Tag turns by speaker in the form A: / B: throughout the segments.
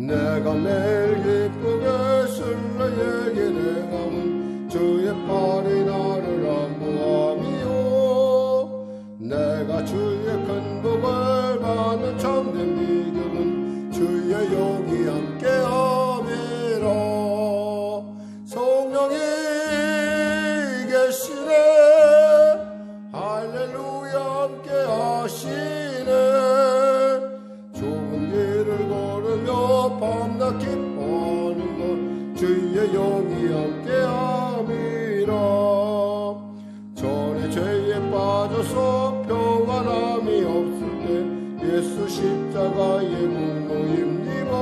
A: 내가 매일 기쁘게 술래에게 행함은 주의 팔이 나를 안보함이요 내가 주의 큰 복을 받는 참된 비결은 주의 영이 함께함이라 성령이 계시네 할렐루야 함께하시네 좁은 길을 걸으며 밤낮 기뻐하는 것 주의 영이 함께함이라 전에 죄에 빠져서 평안함이 없을 때 예수 십자가의 공로임님아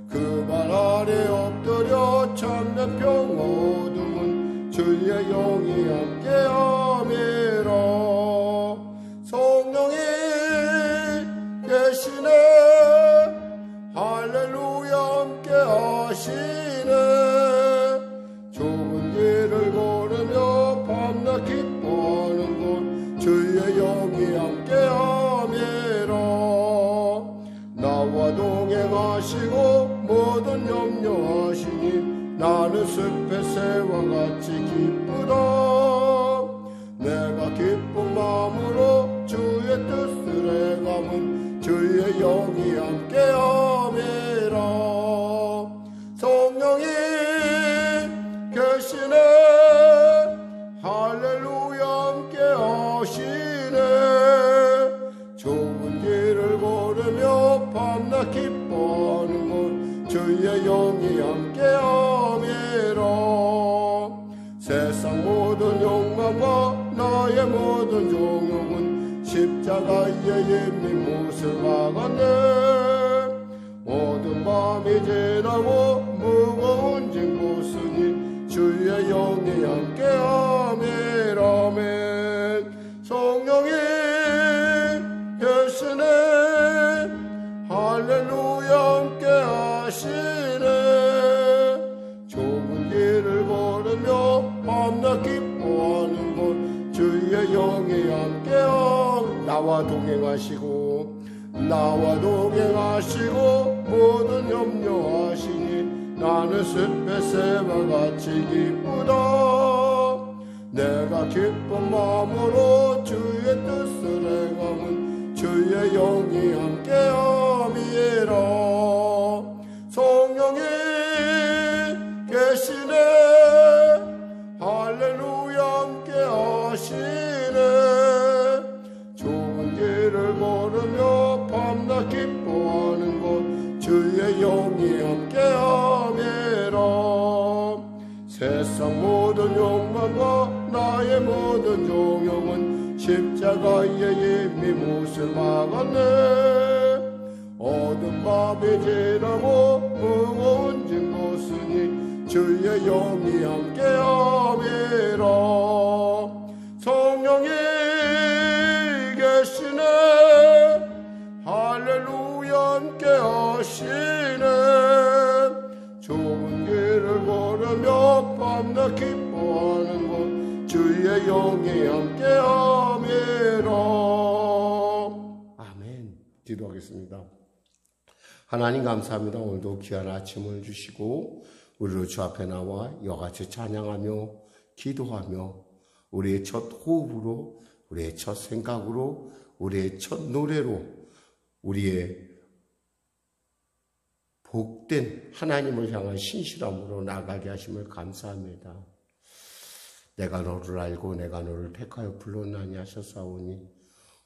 A: 그 발 아래 엎드려 참된 평화 얻음은 주의 영이 함께함이라 성령이 계시네 할렐루야 함께하시네 좁은 길을 걸으며 밤낮 기뻐하는 것 주의 영이 함께함이라 나와 동행하시고 모든 염려하시니 나는 숲의 새와 같이 기쁘다 내가 기쁜 마음으로 주의 뜻을 행함은 주의 영이 함께함이라 성령이 계시네 할렐루야 함께하시네 좁은 길을 걸으며 밤낮 기뻐하는 것 주의 영이 함께함이라 세상 모든 욕망과 나의 모든 종욕은 십자가에 이미 못을 박았네 모든 밤이 지나고 무거운 짐 벗으니 주의 영이 함께함이라멘 성령이 계시네 할렐루야 함께하시네 좁은 길을 걸으며 밤낮 기뻐하는 것 주의 영이 함께함 나와 동행하시고 모든 염려하시니 나는 숲의 새와 같이 기쁘다 내가 기쁜 마음으로 주의 뜻을 행함은 주의 영이 함께함이라 성령이 계시네 할렐루야 함께하시네 좁은 길을 걸으며 밤낮 기뻐하는 것 주의 영이 함께함이라 세상 모든 욕망과 나의 모든 종욕은 십자가에 이미 못을 박았네 어두운 밤이 지나고 무거운 짐 벗으니 주의 영이 함께함이라 성령이 계시네 할렐루야 함께하시네 좁은 길을 걸으며 밤낮 기뻐하는 것 주의 영이 함께함이라 아멘. 기도하겠습니다. 하나님 감사합니다. 오늘도 귀한 아침을 주시고 우리로 주 앞에 나와 이와같이 찬양하며 기도하며 우리의 첫 호흡으로 우리의 첫 생각으로 우리의 첫 노래로 우리의 복된 하나님을 향한 신실함으로 나아가게 하심을 감사합니다. 내가 너를 알고 내가 너를 택하여 불렀나니 하셨사오니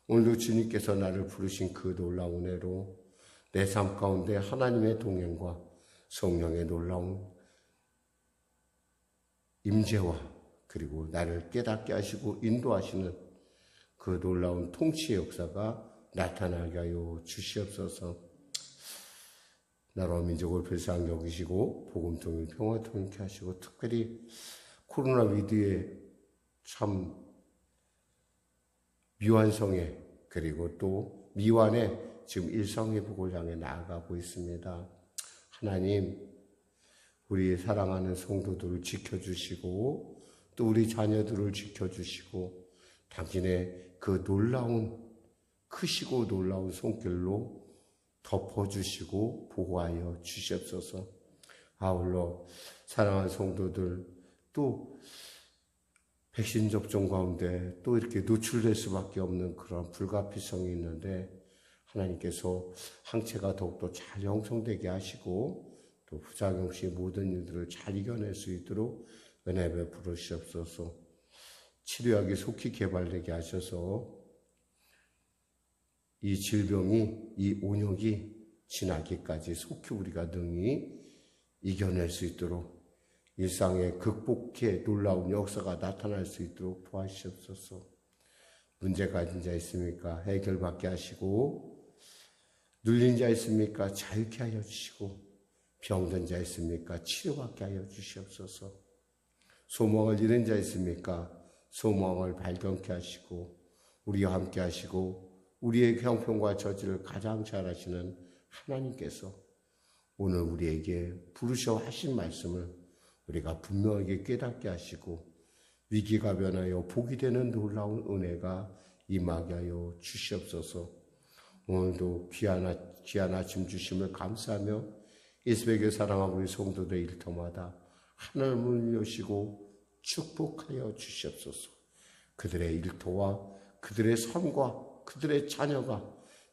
A: 오늘도 주님께서 나를 부르신 그 놀라운 은혜로 내 삶 가운데 하나님의 동행과 성령의 놀라운 임재와 그리고 나를 깨닫게 하시고 인도하시는 그 놀라운 통치의 역사가 나타나게 하여 주시옵소서. 나라와 민족을 불쌍히 여기시고 복음 통일 평화 통일케 하시고 특별히 코로나 위기에 참 미완성에 그리고 또 미완에 지금 일상회복을 향해 나아가고 있습니다. 하나님, 우리 사랑하는 성도들을 지켜주시고 또 우리 자녀들을 지켜주시고 당신의 그 놀라운 크시고 놀라운 손길로 덮어주시고 보호하여 주시옵소서. 아울러 사랑하는 성도들, 또 백신 접종 가운데 또 이렇게 노출될 수밖에 없는 그런 불가피성이 있는데 하나님께서 항체가 더욱더 잘 형성되게 하시고 또 부작용 시 모든 일들을 잘 이겨낼 수 있도록 은혜 베풀어 주시옵소서. 치료약이 속히 개발되게 하셔서 이 질병이, 이 온역이 지나기까지 속히 우리가 능히 이겨낼 수 있도록 일상의 극복의 놀라운 역사가 나타날 수 있도록 도와주시옵소서. 문제 가진 자 있습니까? 해결받게 하시고, 눌린 자 있습니까? 자유케 하여 주시고, 병든 자 있습니까? 치료받게 하여 주시옵소서. 소망을 잃은 자 있습니까? 소망을 발견케 하시고, 우리와 함께 하시고, 우리의 형편과 처지를 가장 잘 아시는 하나님께서 오늘 우리에게 부르셔 하신 말씀을 우리가 분명하게 깨닫게 하시고 위기가 변하여 복이 되는 놀라운 은혜가 임하게 하여 주시옵소서. 오늘도 귀한 아침 주심을 감사하며 이 새벽에 사랑하는 우리 성도들 일터마다 하늘 문을 여시고 축복하여 주시옵소서. 그들의 일터와 그들의 삶과 그들의 자녀가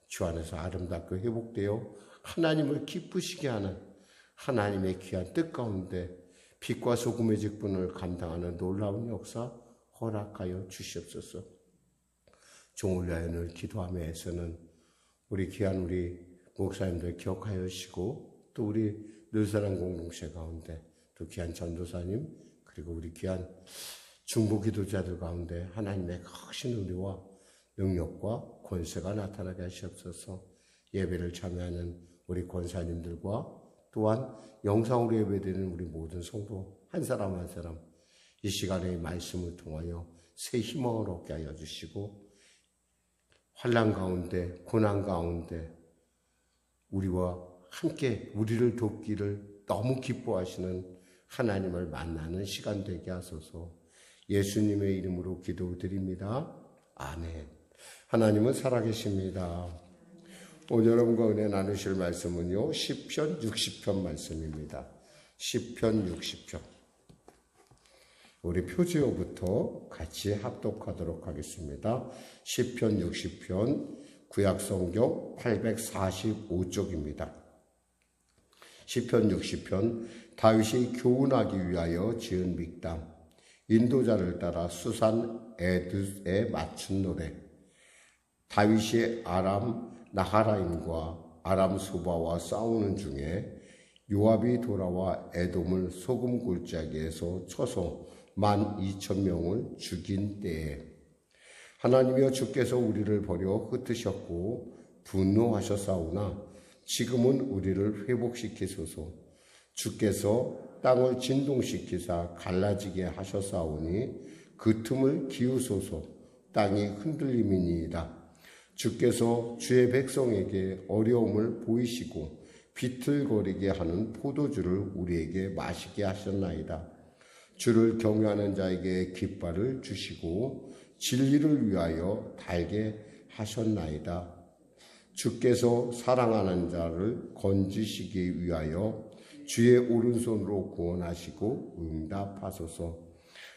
A: 주 안에서 아름답게 회복되어 하나님을 기쁘시게 하는 하나님의 귀한 뜻 가운데 빛과 소금의 직분을 감당하는 놀라운 역사 허락하여 주시옵소서. 종을 위하여 늘 기도하며 애쓰는 우리 귀한 우리 목사님들 기억하여 주시고 또 우리 늘사랑 공동체 가운데 또 귀한 전도사님 그리고 우리 귀한 중보 기도자들 가운데 하나님의 크신 은혜와 능력과 권세가 나타나게 하시옵소서. 예배를 참여하는 우리 권사님들과 또한 영상으로 예배드리는 우리 모든 성도 한 사람 한 사람 이 시간의 말씀을 통하여 새 희망을 얻게 하여 주시고 환난 가운데 고난 가운데 우리와 함께 우리를 돕기를 너무 기뻐하시는 하나님을 만나는 시간 되게 하소서. 예수님의 이름으로 기도드립니다. 아멘. 하나님은 살아계십니다. 오늘 여러분과 은혜 나누실 말씀은요, 시편 60편 말씀입니다. 시편 60편. 우리 표지어부터 같이 합독하도록 하겠습니다. 시편 60편, 구약성경 845쪽입니다. 시편 60편, 다윗이 교훈하기 위하여 지은 믹담, 인도자를 따라 수산 에드에 맞춘 노래, 다윗이 아람 나하라임과 아람 소바와 싸우는 중에 요압이 돌아와 에돔을 소금 골짜기에서 쳐서 12,000명을 죽인 때에 하나님이여 주께서 우리를 버려 흩으셨고 분노하셨사오나 지금은 우리를 회복시키소서. 주께서 땅을 진동시키사 갈라지게 하셨사오니 그 틈을 기우소서. 땅이 흔들림이니이다. 주께서 주의 백성에게 어려움을 보이시고 비틀거리게 하는 포도주를 우리에게 마시게 하셨나이다. 주를 경외하는 자에게 깃발을 주시고 진리를 위하여 달게 하셨나이다. 주께서 사랑하는 자를 건지시기 위하여 주의 오른손으로 구원하시고 응답하소서.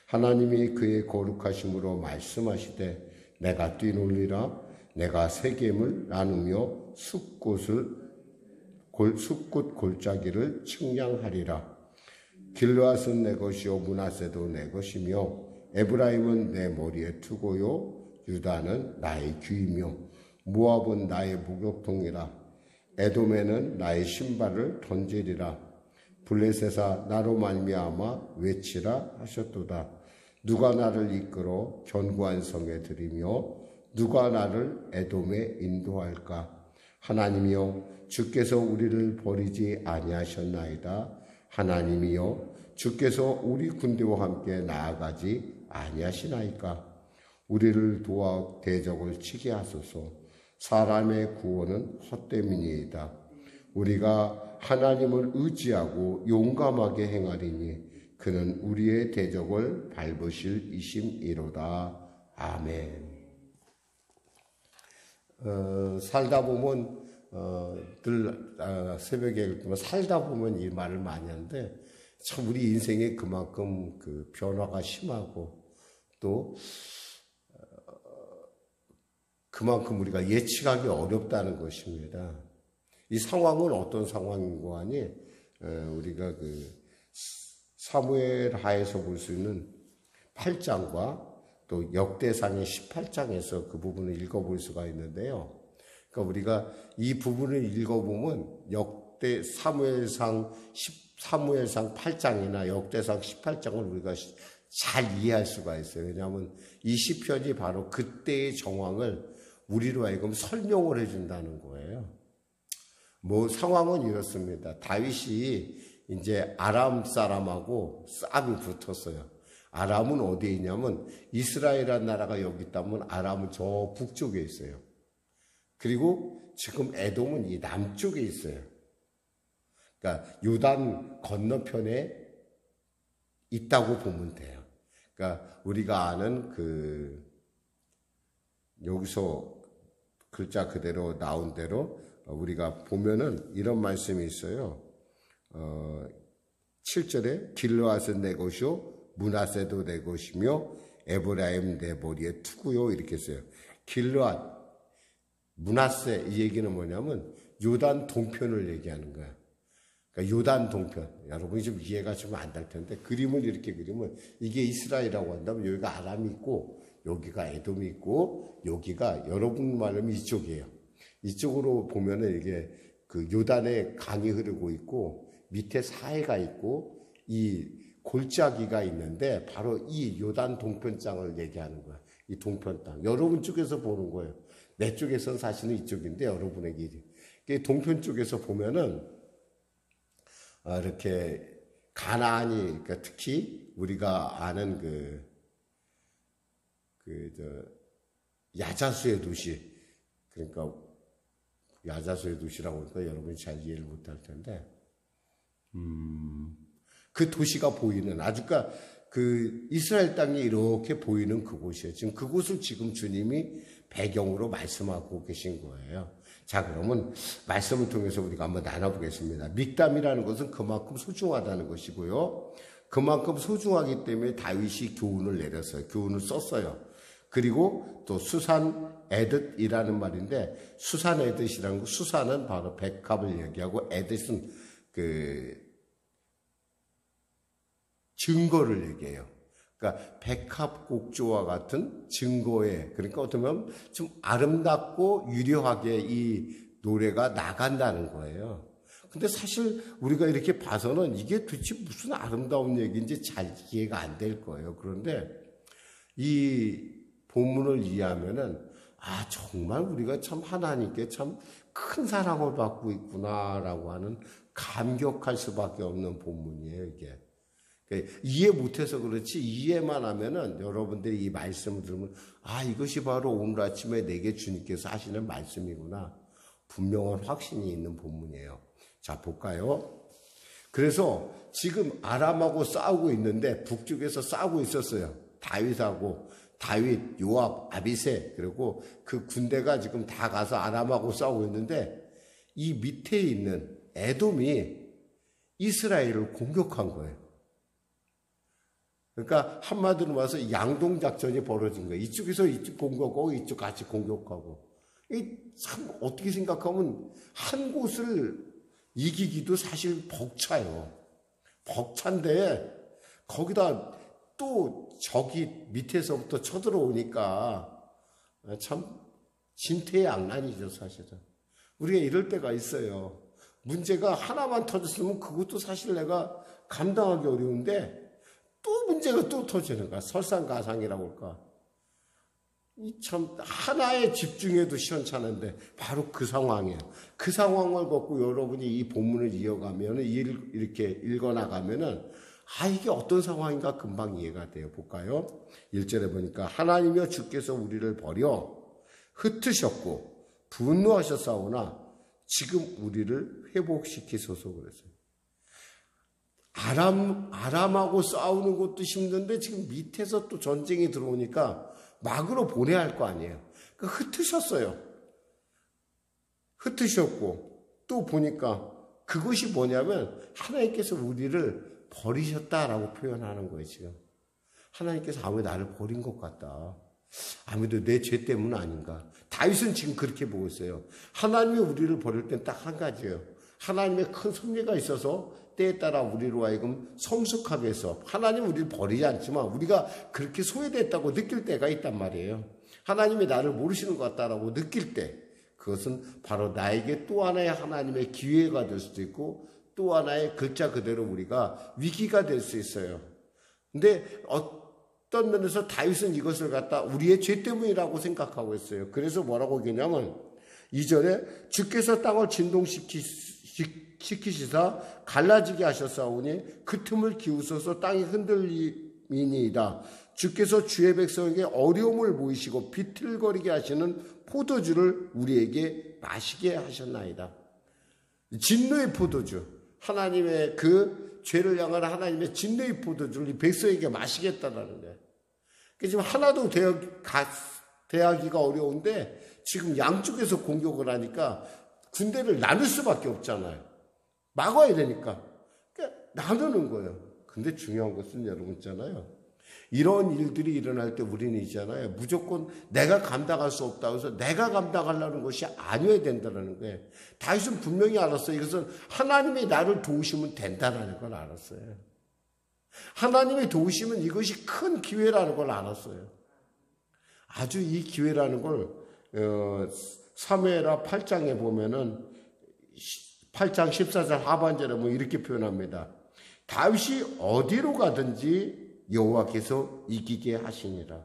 A: 하나님이 그의 거룩하심으로 말씀하시되 내가 뛰놀리라. 내가 세겜을 나누며 숲꽃 골짜기를 측량하리라. 길르앗은 내 것이요 므낫세도 내 것이며 에브라임은 내 머리에 투고요 유다는 나의 귀이며 모압은 나의 목욕통이라. 에돔에는 나의 신발을 던지리라. 블레셋아 나로 말미암아 외치라 하셨도다. 누가 나를 이끌어 견고한 성에 들이며 누가 나를 에돔에 인도할까? 하나님이여 주께서 우리를 버리지 아니하셨나이다. 하나님이여 주께서 우리 군대와 함께 나아가지 아니하시나이까? 우리를 도와 대적을 치게 하소서. 사람의 구원은 헛됨이니이다. 우리가 하나님을 의지하고 용감하게 행하리니 그는 우리의 대적을 밟으실 이심이로다. 아멘. 살다 보면 늘 새벽에 살다 보면 이 말을 많이 하는데 참 우리 인생에 그만큼 그 변화가 심하고 또 그만큼 우리가 예측하기 어렵다는 것입니다. 이 상황은 어떤 상황인고 하니 우리가 그 사무엘 하에서 볼 수 있는 8장과 또 역대상의 18장에서 그 부분을 읽어볼 수가 있는데요. 그러니까 우리가 이 부분을 읽어보면 사무엘상 8장이나 역대상 18장을 우리가 잘 이해할 수가 있어요. 왜냐하면 이 시편이 바로 그때의 정황을 우리로 하여금 설명을 해준다는 거예요. 상황은 이렇습니다. 다윗이 이제 아람 사람하고 싸움이 붙었어요. 아람은 어디에 있냐면 이스라엘이라는 나라가 여기 있다면 아람은 저 북쪽에 있어요. 그리고 지금 에돔은 이 남쪽에 있어요. 그러니까 요단 건너편에 있다고 보면 돼요. 그러니까 우리가 아는 여기서 글자 그대로 나온 대로 우리가 보면은 이런 말씀이 있어요. 7절에 길르앗은 내 것이요 므낫세도 내 것이며 에브라임 내 머리에 투구요 이렇게 써요. 길르앗, 므낫세 이 얘기는 뭐냐면 요단 동편을 얘기하는 거야. 그러니까 요단 동편. 여러분이 좀 이해가 좀 안 될 텐데 그림을 이렇게 그리면 이게 이스라엘이라고 한다면 여기가 아람이 있고 여기가 에돔이 있고 여기가 여러분 말하면 이쪽이에요. 이쪽으로 보면은 이게 그 요단의 강이 흐르고 있고 밑에 사해가 있고 이 골짜기가 있는데 바로 이 요단 동편 땅을 얘기하는 거야. 이 동편 땅. 여러분 쪽에서 보는 거예요. 내 쪽에서는 사실은 이쪽인데 여러분의 길이. 동편 쪽에서 보면은 이렇게 가나안이 그러니까 특히 우리가 아는 야자수의 도시 그러니까 야자수의 도시라고 하니까 여러분이 잘 이해를 못할 텐데 그 도시가 보이는 아주가 그 이스라엘 땅이 이렇게 보이는 그곳이에요. 지금 그곳을 지금 주님이 배경으로 말씀하고 계신 거예요. 자, 그러면 말씀을 통해서 우리가 한번 나눠보겠습니다. 믹담이라는 것은 그만큼 소중하다는 것이고요. 그만큼 소중하기 때문에 다윗이 교훈을 내렸어요. 교훈을 썼어요. 그리고 또 수산 에듯이라는 말인데 수산 에듯이라는 거 수산은 바로 백합을 얘기하고 에듯은 증거를 얘기해요. 그러니까 백합곡조와 같은 증거에 그러니까 어쩌면 좀 아름답고 유려하게 이 노래가 나간다는 거예요. 근데 사실 우리가 이렇게 봐서는 이게 도대체 무슨 아름다운 얘기인지 잘 이해가 안 될 거예요. 그런데 이 본문을 이해하면은 정말 우리가 참 하나님께 참 큰 사랑을 받고 있구나라고 하는 감격할 수밖에 없는 본문이에요, 이게. 이해 못해서 그렇지 이해만 하면은 여러분들이 이 말씀을 들으면 이것이 바로 오늘 아침에 내게 주님께서 하시는 말씀이구나. 분명한 확신이 있는 본문이에요. 자, 볼까요? 그래서 지금 아람하고 싸우고 있는데 북쪽에서 싸우고 있었어요. 다윗, 요압, 아비새 그리고 그 군대가 지금 다 가서 아람하고 싸우고 있는데 이 밑에 있는 에돔이 이스라엘을 공격한 거예요. 그러니까 한마디로 말해서 양동작전이 벌어진 거예요. 이쪽에서 이쪽 공격하고 이쪽 같이 공격하고. 참 어떻게 생각하면 한 곳을 이기기도 사실 벅차요. 벅찬데 거기다 또 적이 밑에서부터 쳐들어오니까 참 진퇴양난이죠, 사실은. 우리가 이럴 때가 있어요. 문제가 하나만 터졌으면 그것도 사실 내가 감당하기 어려운데 또 문제가 또 터지는 거야. 설상가상이라고 할까. 참 하나에 집중해도 시원찮은데 바로 그 상황이에요. 그 상황을 갖고 여러분이 이 본문을 이어가면 이렇게 읽어나가면은 이게 어떤 상황인가 금방 이해가 돼요. 볼까요? 1절에 보니까 하나님이여 주께서 우리를 버려 흩으셨고 분노하셨사오나 지금 우리를 회복시키소서 그랬어요. 아람하고 싸우는 것도 힘든데 지금 밑에서 또 전쟁이 들어오니까 막으로 보내야 할 거 아니에요. 그러니까 흩으셨어요. 흩으셨고 또 보니까 그것이 뭐냐면 하나님께서 우리를 버리셨다라고 표현하는 거예요. 지금 하나님께서 아무래도 나를 버린 것 같다. 아무래도 내 죄 때문 아닌가. 다윗은 지금 그렇게 보고 있어요. 하나님이 우리를 버릴 땐 딱 한 가지예요. 하나님의 큰 섭리가 있어서 때에 따라 우리로 하여금 성숙하게 해서 하나님은 우리를 버리지 않지만 우리가 그렇게 소외됐다고 느낄 때가 있단 말이에요. 하나님이 나를 모르시는 것 같다라고 느낄 때 그것은 바로 나에게 또 하나의 하나님의 기회가 될 수도 있고 또 하나의 글자 그대로 우리가 위기가 될 수 있어요. 근데 어떤 면에서 다윗은 이것을 갖다 우리의 죄 때문이라고 생각하고 있어요. 그래서 뭐라고 얘기냐면 2절에 주께서 땅을 진동시키시사 갈라지게 하셨사오니 그 틈을 기우소서 땅이 흔들리니이다. 주께서 주의 백성에게 어려움을 보이시고 비틀거리게 하시는 포도주를 우리에게 마시게 하셨나이다. 진노의 포도주, 하나님의 그 죄를 향한 하나님의 진노의 포도주를 이 백성에게 마시겠다라는 거예요. 지금 하나도 대하기가 어려운데 지금 양쪽에서 공격을 하니까 군대를 나눌 수밖에 없잖아요. 막아야 되니까. 그러니까 나누는 거예요. 근데 중요한 것은 여러분 있잖아요. 이런 일들이 일어날 때 우리는 있잖아요. 무조건 내가 감당할 수 없다고 해서 내가 감당하려는 것이 아니어야 된다는 거예요. 다윗은 분명히 알았어요. 이것은 하나님이 나를 도우시면 된다는 걸 알았어요. 하나님이 도우시면 이것이 큰 기회라는 걸 알았어요. 아주 이 기회라는 걸 사무엘하 8장에 보면은 8장 14절 하반절에 뭐 이렇게 표현합니다. 다윗이 어디로 가든지 여호와께서 이기게 하시니라.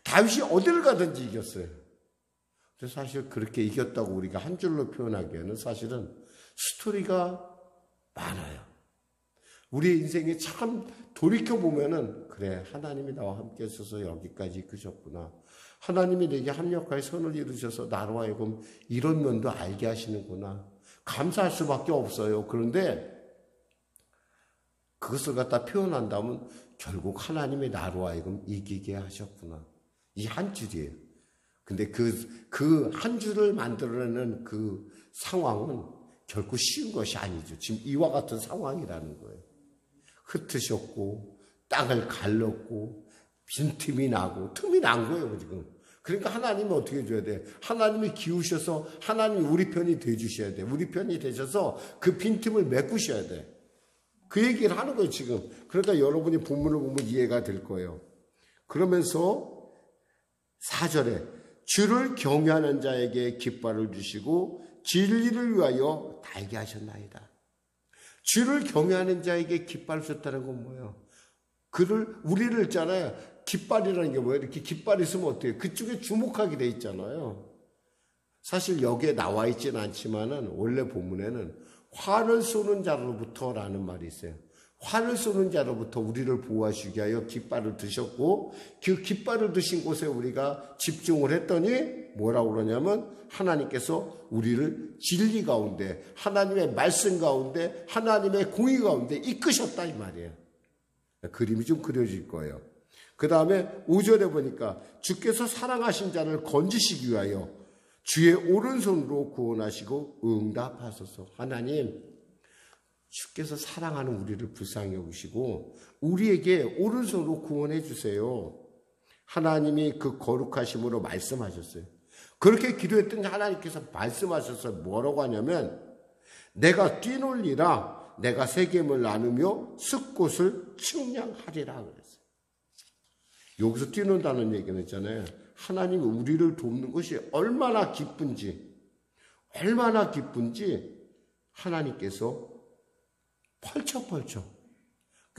A: 다윗이 어디를 가든지 이겼어요. 그래서 사실 그렇게 이겼다고 우리가 한 줄로 표현하기에는 사실은 스토리가 많아요. 우리의 인생에 참 돌이켜보면은 그래 하나님이 나와 함께 있어서 여기까지 이끄셨구나. 하나님이 내게 합력하여 선을 이루셔서 나로 하여금 이런 면도 알게 하시는구나. 감사할 수밖에 없어요. 그런데 그것을 갖다 표현한다면 결국 하나님이 나로 하여금 이기게 하셨구나. 이 한 줄이에요. 근데 그 한 줄을 만들어내는 그 상황은 결코 쉬운 것이 아니죠. 지금 이와 같은 상황이라는 거예요. 흩으셨고 땅을 갈랐고 빈틈이 나고 틈이 난 거예요. 지금. 그러니까 하나님이 어떻게 해줘야 돼? 하나님이 기우셔서 하나님이 우리 편이 돼주셔야 돼. 우리 편이 되셔서 그 빈틈을 메꾸셔야 돼. 그 얘기를 하는 거예요, 지금. 그러니까 여러분이 본문을 보면 이해가 될 거예요. 그러면서 4절에 주를 경외하는 자에게 깃발을 주시고 진리를 위하여 달게 하셨나이다. 주를 경외하는 자에게 깃발을 줬다는 건 뭐예요? 우리를 있잖아요. 깃발이라는 게 뭐예요? 이렇게 깃발이 있으면 어때요? 그쪽에 주목하게 돼 있잖아요. 사실 여기에 나와 있지는 않지만은 원래 본문에는 활을 쏘는 자로부터라는 말이 있어요. 활을 쏘는 자로부터 우리를 보호하시기 위하여 깃발을 드셨고 그 깃발을 드신 곳에 우리가 집중을 했더니 뭐라고 그러냐면 하나님께서 우리를 진리 가운데 하나님의 말씀 가운데 하나님의 공의 가운데 이끄셨다 이 말이에요. 그림이 좀 그려질 거예요. 그 다음에 5절에 보니까 주께서 사랑하신 자를 건지시기 위하여 주의 오른손으로 구원하시고 응답하소서. 하나님, 주께서 사랑하는 우리를 불쌍히 여기시고 우리에게 오른손으로 구원해 주세요. 하나님이 그 거룩하심으로 말씀하셨어요. 그렇게 기도했더니 하나님께서 말씀하셔서 뭐라고 하냐면 내가 뛰놀리라 내가 세겜을 나누며 숫곳을 측량하리라 그랬어요. 여기서 뛰는다는 얘기는 있잖아요. 하나님이 우리를 돕는 것이 얼마나 기쁜지 하나님께서 펄쩍펄쩍.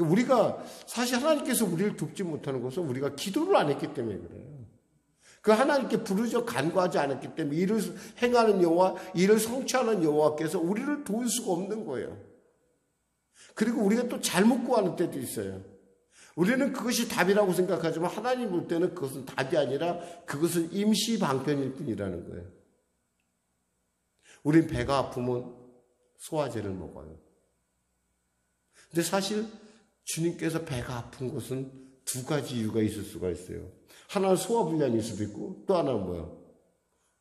A: 우리가 사실 하나님께서 우리를 돕지 못하는 것은 우리가 기도를 안 했기 때문에 그래요. 그 하나님께 부르짖어 간구하지 않았기 때문에 일을 행하는 여호와, 일을 성취하는 여호와께서 우리를 도울 수가 없는 거예요. 그리고 우리가 또 잘못 구하는 때도 있어요. 우리는 그것이 답이라고 생각하지만 하나님 볼 때는 그것은 답이 아니라 그것은 임시 방편일 뿐이라는 거예요. 우린 배가 아프면 소화제를 먹어요. 근데 사실 주님께서 배가 아픈 것은 두 가지 이유가 있을 수가 있어요. 하나는 소화불량일 수도 있고 또 하나는 뭐예요?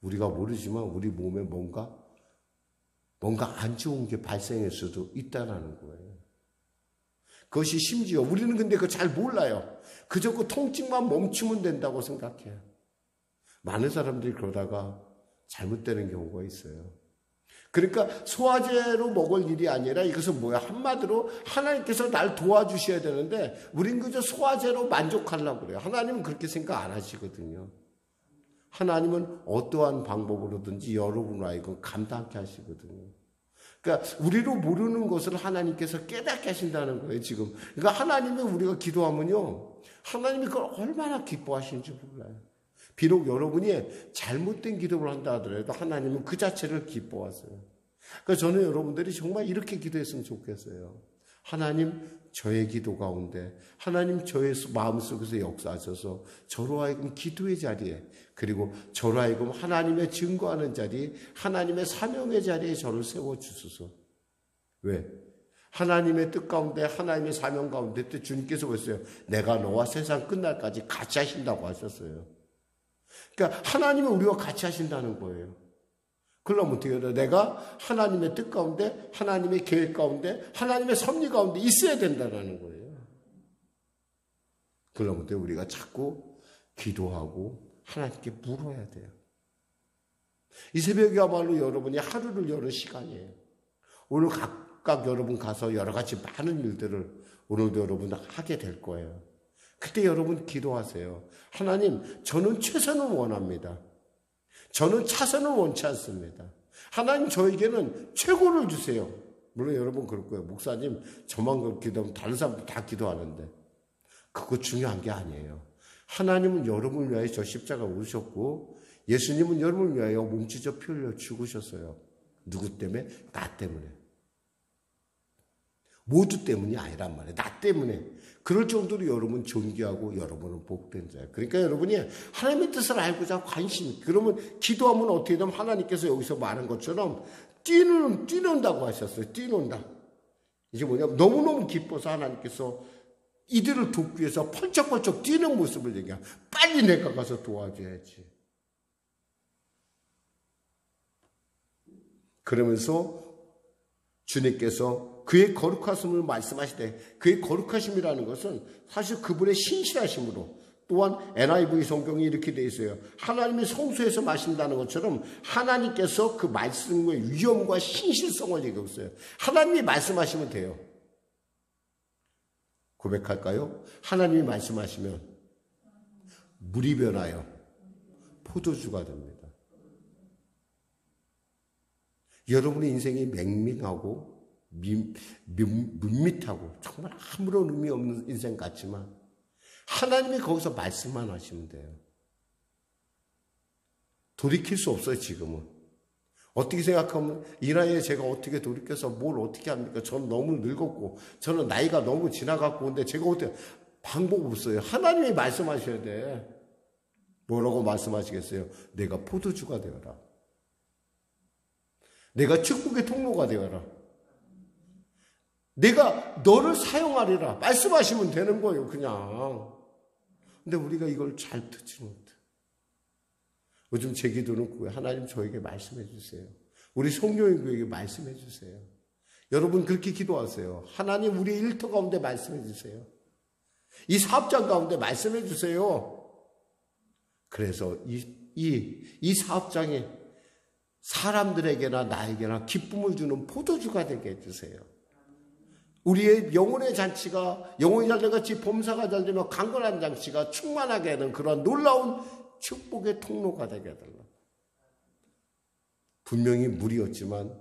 A: 우리가 모르지만 우리 몸에 뭔가 안 좋은 게 발생할 수도 있다는 거예요. 그것이 심지어 우리는 근데 그거 잘 몰라요. 그저 그 통증만 멈추면 된다고 생각해요. 많은 사람들이 그러다가 잘못되는 경우가 있어요. 그러니까 소화제로 먹을 일이 아니라 이것은 뭐야? 한마디로 하나님께서 날 도와주셔야 되는데 우린 그저 소화제로 만족하려고 그래요. 하나님은 그렇게 생각 안 하시거든요. 하나님은 어떠한 방법으로든지 여러분을 알고 감당케 하시거든요. 그러니까 우리로 모르는 것을 하나님께서 깨닫게 하신다는 거예요, 지금. 그러니까 하나님이 우리가 기도하면요, 하나님이 그걸 얼마나 기뻐하시는지 몰라요. 비록 여러분이 잘못된 기도를 한다 하더라도 하나님은 그 자체를 기뻐하세요. 그러니까 저는 여러분들이 정말 이렇게 기도했으면 좋겠어요. 하나님, 저의 기도 가운데 하나님 저의 마음속에서 역사하셔서 저로 하여금 기도의 자리에, 그리고 저로 하여금 하나님의 증거하는 자리, 하나님의 사명의 자리에 저를 세워주소서. 왜? 하나님의 뜻 가운데, 하나님의 사명 가운데 때 주님께서 보셨어요. 내가 너와 세상 끝날까지 같이 하신다고 하셨어요. 그러니까 하나님은 우리와 같이 하신다는 거예요. 그러면 어떻게 해요? 내가 하나님의 뜻 가운데, 하나님의 계획 가운데, 하나님의 섭리 가운데 있어야 된다는 거예요. 그러면 우리가 자꾸 기도하고 하나님께 물어야 돼요. 이 새벽이야말로 여러분이 하루를 여는 시간이에요. 오늘 각각 여러분 가서 여러 가지 많은 일들을 오늘도 여러분 하게 될 거예요. 그때 여러분 기도하세요. 하나님, 저는 최선을 원합니다. 저는 차선을 원치 않습니다. 하나님, 저에게는 최고를 주세요. 물론 여러분 그럴 거예요. 목사님, 저만 기도하면 다른 사람도 다 기도하는데. 그거 중요한 게 아니에요. 하나님은 여러분을 위하여 저 십자가 오셨고, 예수님은 여러분을 위하여 몸찢어 피 흘려 죽으셨어요. 누구 때문에? 나 때문에. 모두 때문이 아니란 말이에요. 나 때문에. 그럴 정도로 여러분 존귀하고 여러분은 복된 자예요. 그러니까 여러분이 하나님의 뜻을 알고자 관심, 그러면 기도하면 어떻게 되면 하나님께서 여기서 말한 것처럼 뛰는다고 하셨어요. 뛰는다. 이게 뭐냐면 너무너무 기뻐서 하나님께서 이들을 돕기 위해서 펄쩍펄쩍 뛰는 모습을 얘기해요. 빨리 내가 가서 도와줘야지. 그러면서 주님께서 그의 거룩하심을 말씀하시되, 그의 거룩하심이라는 것은 사실 그분의 신실하심으로, 또한 NIV 성경이 이렇게 되어 있어요. 하나님이 성소에서 마신다는 것처럼 하나님께서 그 말씀의 위엄과 신실성을 얘기하고 있어요. 하나님이 말씀하시면 돼요. 고백할까요? 하나님이 말씀하시면 물이 변하여 포도주가 됩니다. 여러분의 인생이 맹맹하고 밋밋하고 정말 아무런 의미 없는 인생 같지만 하나님이 거기서 말씀만 하시면 돼요. 돌이킬 수 없어요, 지금은. 어떻게 생각하면 이 나이에 제가 어떻게 돌이켜서 뭘 어떻게 합니까? 저는 너무 늙었고 저는 나이가 너무 지나갔고, 근데 제가 어떻게, 방법 없어요. 하나님이 말씀하셔야 돼. 뭐라고 말씀하시겠어요? 내가 포도주가 되어라. 내가 축복의 통로가 되어라. 내가 너를 사용하리라. 말씀하시면 되는 거예요, 그냥. 근데 우리가 이걸 잘 듣지 못해. 요즘 제 기도는 그거예요. 하나님, 저에게 말씀해 주세요. 우리 송교인교에게 말씀해 주세요. 여러분 그렇게 기도하세요. 하나님, 우리 일터 가운데 말씀해 주세요. 이 사업장 가운데 말씀해 주세요. 그래서 이 사업장에 사람들에게나 나에게나 기쁨을 주는 포도주가 되게 해주세요. 우리의 영혼의 잔치가, 영혼이 잘 돼같이 범사가 잘 되며 강건한 잔치가 충만하게 하는 그런 놀라운 축복의 통로가 되게 해달라. 분명히 물이었지만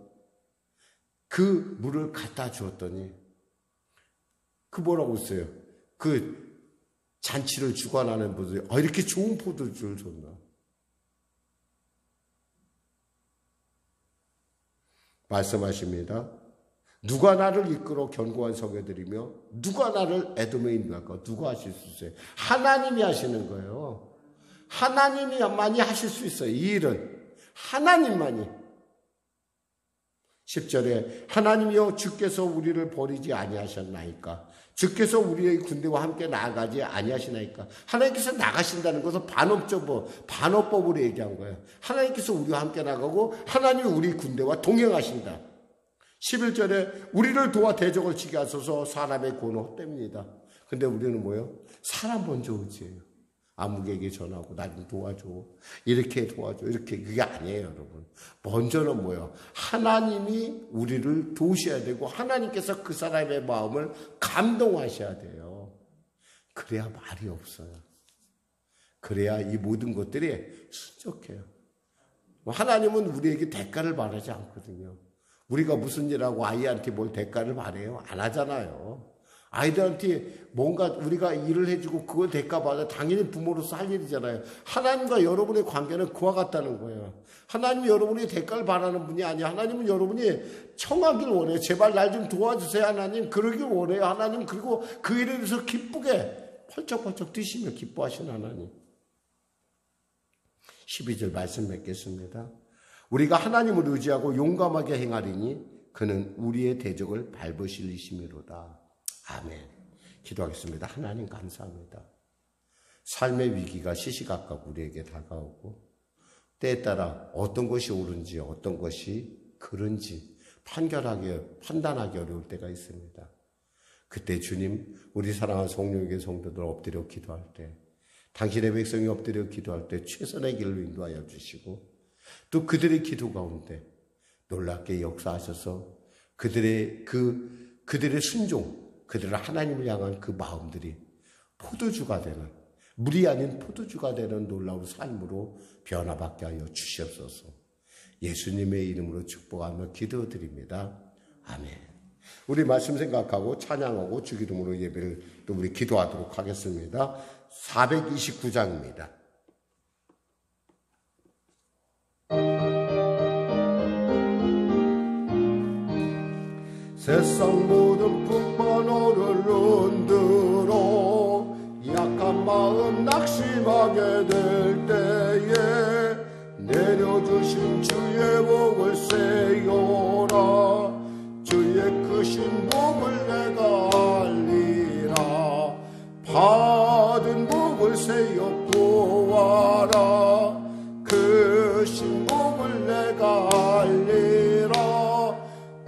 A: 그 물을 갖다 주었더니 그 뭐라고 했어요? 그 잔치를 주관하는 분들이 이렇게 좋은 포도주를 줬나? 말씀하십니다. 누가 나를 이끌어 견고한 성에 들이며 누가 나를 에돔에 인도할까? 누가 하실 수 있어요? 하나님이 하시는 거예요. 하나님이만이 하실 수 있어요. 이 일은 하나님만이. 10절에 하나님이여, 주께서 우리를 버리지 아니하셨나이까? 주께서 우리의 군대와 함께 나아가지 아니하시나이까. 하나님께서 나가신다는 것은 반어법으로 얘기한 거예요. 하나님께서 우리와 함께 나가고 하나님이 우리 군대와 동행하신다. 11절에 우리를 도와 대적을 치게 하소서. 사람의 고는 헛됩니다. 근데 우리는 뭐예요? 사람 먼저 의지해요. 아무개에게 전하고 나 좀 도와줘. 이렇게 도와줘. 이렇게. 그게 아니에요, 여러분. 먼저는 뭐예요? 하나님이 우리를 도우셔야 되고 하나님께서 그 사람의 마음을 감동하셔야 돼요. 그래야 말이 없어요. 그래야 이 모든 것들이 순적해요. 하나님은 우리에게 대가를 바라지 않거든요. 우리가 무슨 일하고 아이한테 뭘 대가를 바래요? 안 하잖아요. 아이들한테 뭔가 우리가 일을 해주고 그걸 대가받아 당연히 부모로서 할 일이잖아요. 하나님과 여러분의 관계는 그와 같다는 거예요. 하나님이 여러분의 대가를 바라는 분이 아니야. 하나님은 여러분이 청하길 원해요. 제발 날 좀 도와주세요, 하나님. 그러길 원해요, 하나님. 그리고 그 일에 대해서 기쁘게 펄쩍펄쩍 뛰시며 기뻐하신 하나님. 12절 말씀 맺겠습니다. 우리가 하나님을 의지하고 용감하게 행하리니 그는 우리의 대적을 밟으실 이심이로다. 아멘. 기도하겠습니다. 하나님 감사합니다. 삶의 위기가 시시각각 우리에게 다가오고 때에 따라 어떤 것이 옳은지 어떤 것이 그른지 판단하기 어려울 때가 있습니다. 그때 주님, 우리 사랑하는 성령의 성도들 엎드려 기도할 때, 당신의 백성이 엎드려 기도할 때 최선의 길로 인도하여 주시고 또 그들의 기도 가운데 놀랍게 역사하셔서 그들의 순종, 그들을 하나님을 향한 그 마음들이 포도주가 되는, 물이 아닌 포도주가 되는 놀라운 삶으로 변화받게 하여 주시옵소서. 예수님의 이름으로 축복하며 기도드립니다. 아멘. 우리 말씀 생각하고 찬양하고 주기도문으로 예배를 또 우리 기도하도록 하겠습니다. 429장입니다. 세상 모든 풍파노를 흔들어 약한 마음 낙심하게 될 때에 내려주신 주의 복을 세워라. 주의 크신 복을 내가 알리라. 받은 복을 세워 보아라. 크신 복을 내가 알리라.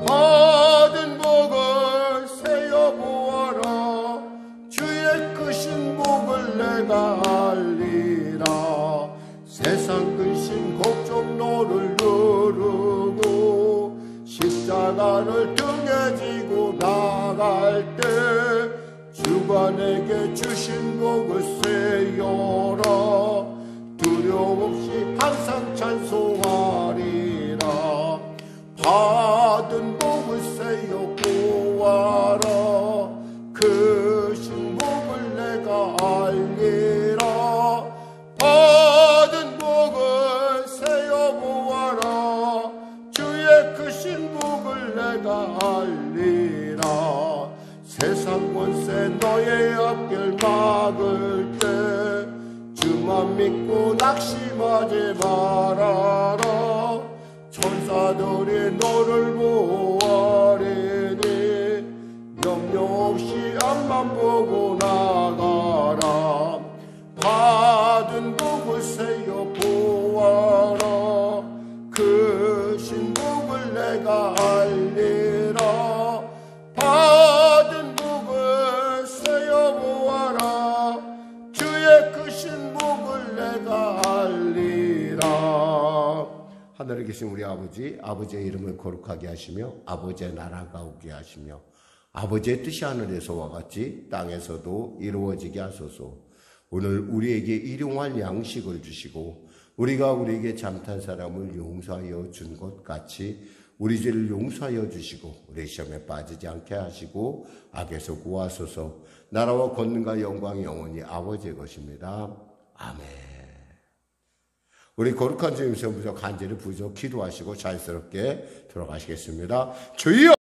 A: 받은 복을 세워 보아라. 주의 크신 복을 내가 알리라. 세상 근심 걱정 너를 누르고 십자가를 등에 지고 나갈 때 주가 내게 주신 복을 세워라. 두려움 없이 항상 찬송하리라. 받은 복을 세워 보아라. 크신 복을 내가 알리라. 받은 복을 세워 보아라. 주의 크신 복을 내가 알리라. 세상 권세 너의 앞길 막을 때 주만 믿고 낙심하지 말아라. 천사들이 너를 보아리니 염려 없이 앞만 보고 나가라. 받은 복을 세워 보아라. 크신 복을 내가 알리라. 받은 복을 세워 보아라. 주의 크신 복을 내가 알리라. 하늘에 계신 우리 아버지, 아버지의 이름을 거룩하게 하시며 아버지의 나라가 오게 하시며 아버지의 뜻이 하늘에서와 같이 땅에서도 이루어지게 하소서. 오늘 우리에게 일용할 양식을 주시고 우리가 우리에게 잘못한 사람을 용서하여 준 것 같이 우리 죄를 용서하여 주시고 우리 시험에 빠지지 않게 하시고 악에서 구하소서. 나라와 권능과 영광이 영원히 아버지의 것입니다. 아멘. 우리 거룩한 주님 세우면서 간절히 부족 기도하시고 자연스럽게 들어가시겠습니다. 주여!